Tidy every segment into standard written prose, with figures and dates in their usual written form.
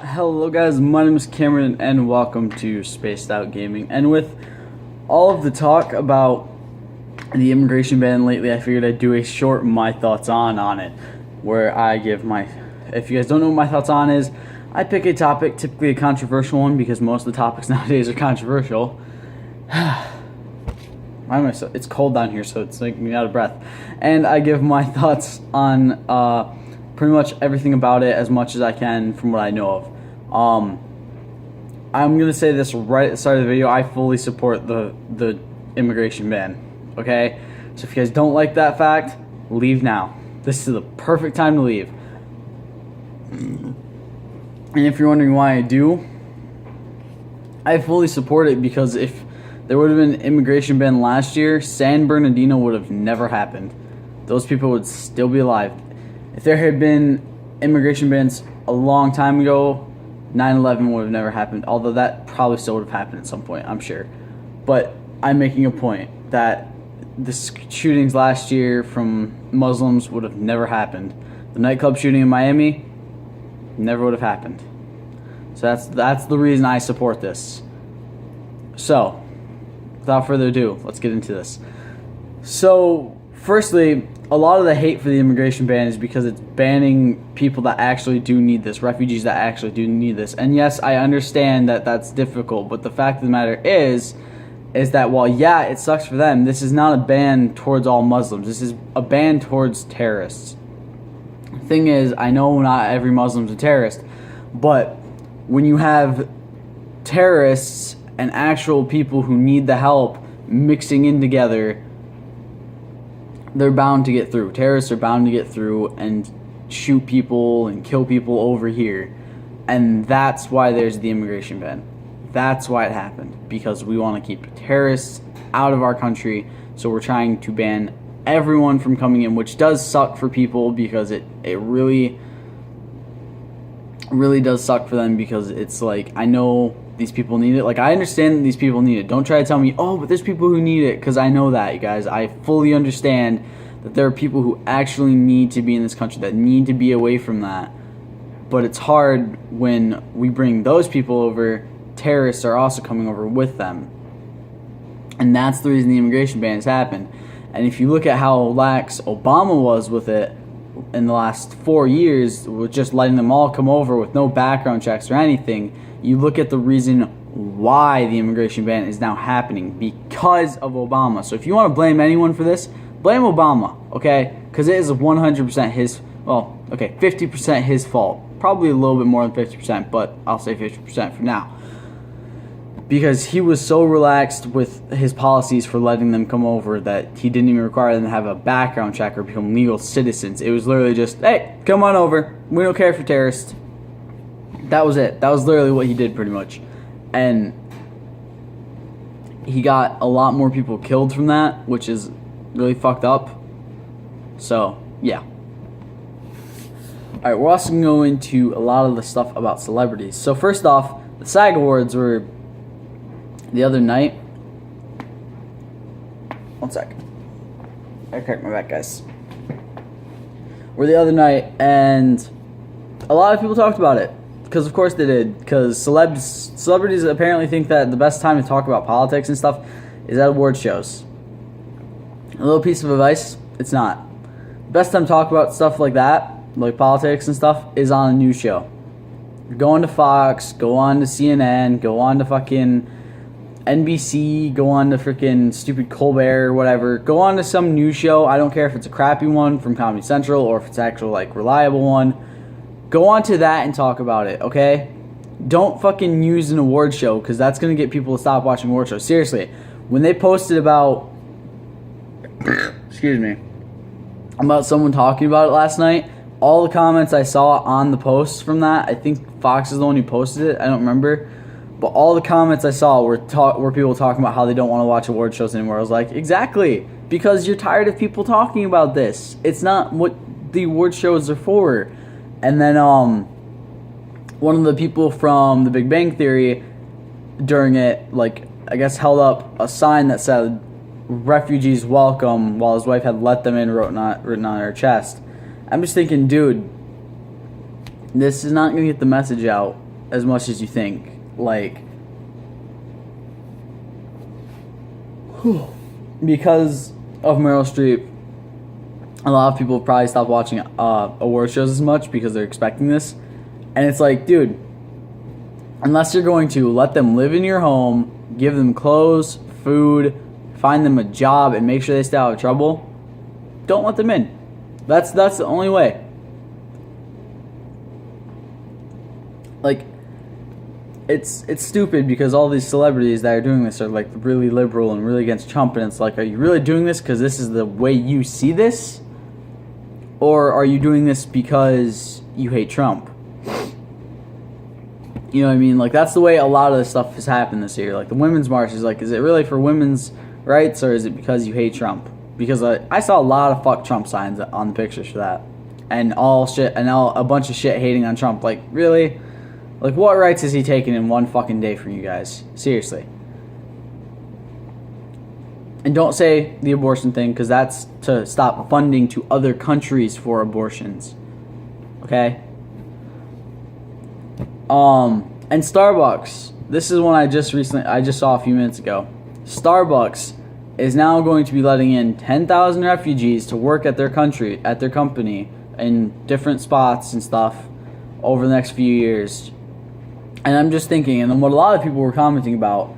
Hello guys, my name is Cameron and welcome to Spaced Out Gaming. And with all of the talk about the immigration ban lately, I figured I'd do a short my thoughts on it, where I give my, if you guys don't know what my thoughts on is, I pick a topic, typically a controversial one, because most of the topics nowadays are controversial. Why am I so, it's cold down here, so it's making me out of breath. And I give my thoughts on pretty much everything about it as much as I can from what I know of. I'm gonna say this right at the start of the video. I fully support the immigration ban. Okay, so if you guys don't like that fact, leave now. This is the perfect time to leave. And if you're wondering why I do, I fully support it because if there would have been an immigration ban last year, San Bernardino would have never happened. Those people would still be alive. If there had been immigration bans a long time ago, 9/11 would have never happened, although that probably still would have happened at some point, I'm sure. But I'm making a point that the shootings last year from Muslims would have never happened. The nightclub shooting in Miami never would have happened. So that's the reason I support this. So, without further ado, let's get into this. So, firstly, a lot of the hate for the immigration ban is because it's banning people that actually do need this, refugees that actually do need this. And yes, I understand that that's difficult, but the fact of the matter is that while, yeah, it sucks for them, this is not a ban towards all Muslims. This is a ban towards terrorists. The thing is, I know not every Muslim's a terrorist, but when you have terrorists and actual people who need the help mixing in together, they're bound to get through. Terrorists are bound to get through and shoot people and kill people over here. And that's why there's the immigration ban. That's why it happened. Because we want to keep terrorists out of our country. So we're trying to ban everyone from coming in, which does suck for people because it really does suck for them, because it's like, I know these people need it. Like, I understand that these people need it. Don't try to tell me, oh, but there's people who need it, because I know that, you guys. I fully understand that there are people who actually need to be in this country, that need to be away from that. But it's hard when we bring those people over, terrorists are also coming over with them. And that's the reason the immigration ban has happened. And if you look at how lax Obama was with it in the last 4 years, with just letting them all come over with no background checks or anything, you look at the reason why the immigration ban is now happening, because of Obama. So if you want to blame anyone for this, blame Obama, okay? Because it is 100% his, well, okay, 50% his fault. Probably a little bit more than 50%, but I'll say 50% for now. Because he was so relaxed with his policies for letting them come over that he didn't even require them to have a background check or become legal citizens. It was literally just, hey, come on over. We don't care if you're terrorists. That was it. That was literally what he did, pretty much. And he got a lot more people killed from that, which is really fucked up. So, yeah. Alright, we're also going to go into a lot of the stuff about celebrities. So, first off, the SAG Awards were the other night. One sec. I cracked my back, guys. Were the other night, and a lot of people talked about it. Because of course they did. Because celebrities apparently think that the best time to talk about politics and stuff is at award shows. A little piece of advice: it's not. The best time to talk about stuff like that, like politics and stuff, is on a news show. Go on to Fox, go on to CNN, go on to fucking NBC, go on to freaking stupid Colbert or whatever. Go on to some news show. I don't care if it's a crappy one from Comedy Central or if it's actual like reliable one. Go on to that and talk about it, okay? Don't fucking use an award show, because that's going to get people to stop watching award shows. Seriously, when they posted about, excuse me, about someone talking about it last night, all the comments I saw on the posts from that, I think Fox is the one who posted it, I don't remember, but all the comments I saw were people talking about how they don't want to watch award shows anymore. I was like, exactly, because you're tired of people talking about this. It's not what the award shows are for. And then one of the people from The Big Bang Theory during it, like, I guess held up a sign that said "Refugees Welcome" while his wife had "Let them in" written on her chest. I'm just thinking, dude, this is not going to get the message out as much as you think. Like, because of Meryl Streep, a lot of people probably stopped watching award shows as much because they're expecting this. And it's like, dude, unless you're going to let them live in your home, give them clothes, food, find them a job, and make sure they stay out of trouble, don't let them in. That's the only way. Like, it's stupid because all these celebrities that are doing this are like really liberal and really against Trump, and it's like, are you really doing this because this is the way you see this? Or are you doing this because you hate Trump? You know what I mean? Like, that's the way a lot of this stuff has happened this year. Like, the women's march is like, is it really for women's rights, or is it because you hate Trump? Because I saw a lot of fuck Trump signs on the pictures for that. And a bunch of shit hating on Trump. Like, really? Like, what rights is he taking in one fucking day from you guys? Seriously. And don't say the abortion thing, because that's to stop funding to other countries for abortions. Okay? And Starbucks. This is one I just saw a few minutes ago. Starbucks is now going to be letting in 10,000 refugees to work at their company in different spots and stuff over the next few years. And I'm just thinking, and what a lot of people were commenting about,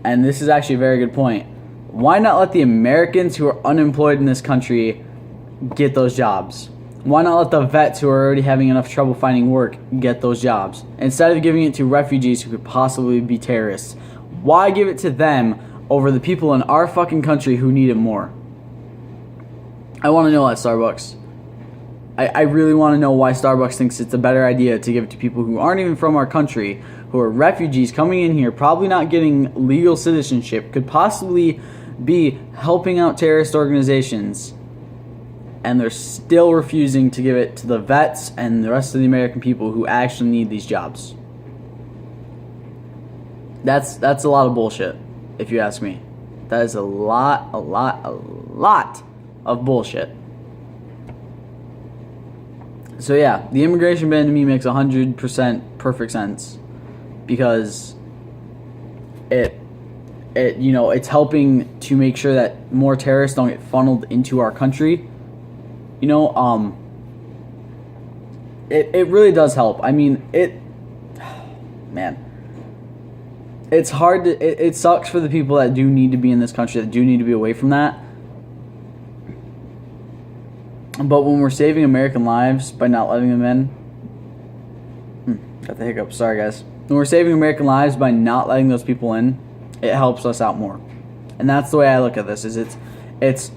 and this is actually a very good point, why not let the Americans who are unemployed in this country get those jobs? Why not let the vets who are already having enough trouble finding work get those jobs? Instead of giving it to refugees who could possibly be terrorists, why give it to them over the people in our fucking country who need it more? I want to know that, Starbucks. I really want to know why Starbucks thinks it's a better idea to give it to people who aren't even from our country, who are refugees coming in here, probably not getting legal citizenship, could possibly be helping out terrorist organizations, and they're still refusing to give it to the vets and the rest of the American people who actually need these jobs. That's a lot of bullshit, if you ask me. That is a lot of bullshit. So yeah, the immigration ban to me makes 100% perfect sense, because it's helping to make sure that more terrorists don't get funneled into our country. It really does help. I mean, it's hard to, it sucks for the people that do need to be in this country, that do need to be away from that. But when we're saving American lives by not letting them in, got the hiccups, sorry guys. When we're saving American lives by not letting those people in, it helps us out more. And that's the way I look at this, is it's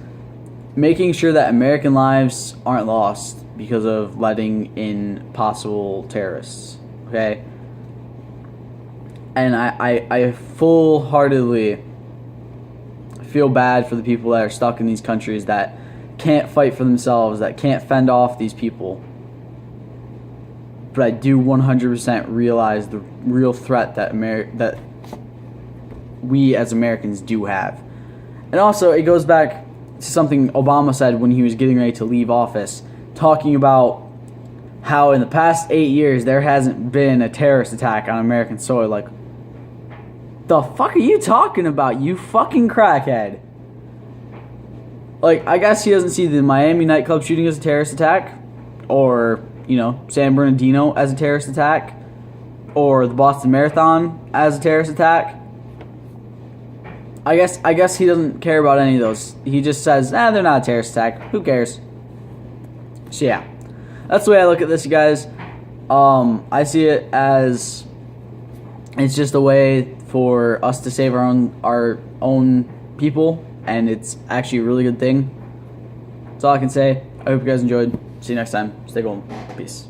making sure that American lives aren't lost because of letting in possible terrorists. Okay? And I full-heartedly feel bad for the people that are stuck in these countries that can't fight for themselves, that can't fend off these people. But I do 100% realize the real threat that that we as Americans do have. And also, it goes back to something Obama said when he was getting ready to leave office, talking about how in the past 8 years there hasn't been a terrorist attack on American soil. Like, the fuck are you talking about, you fucking crackhead? Like, I guess he doesn't see the Miami nightclub shooting as a terrorist attack, or, San Bernardino as a terrorist attack, or the Boston Marathon as a terrorist attack. I guess he doesn't care about any of those. He just says, they're not a terrorist attack. Who cares? So yeah, that's the way I look at this, you guys. I see it as it's just a way for us to save our own people, and it's actually a really good thing. That's all I can say. I hope you guys enjoyed. See you next time. Stay golden. Peace.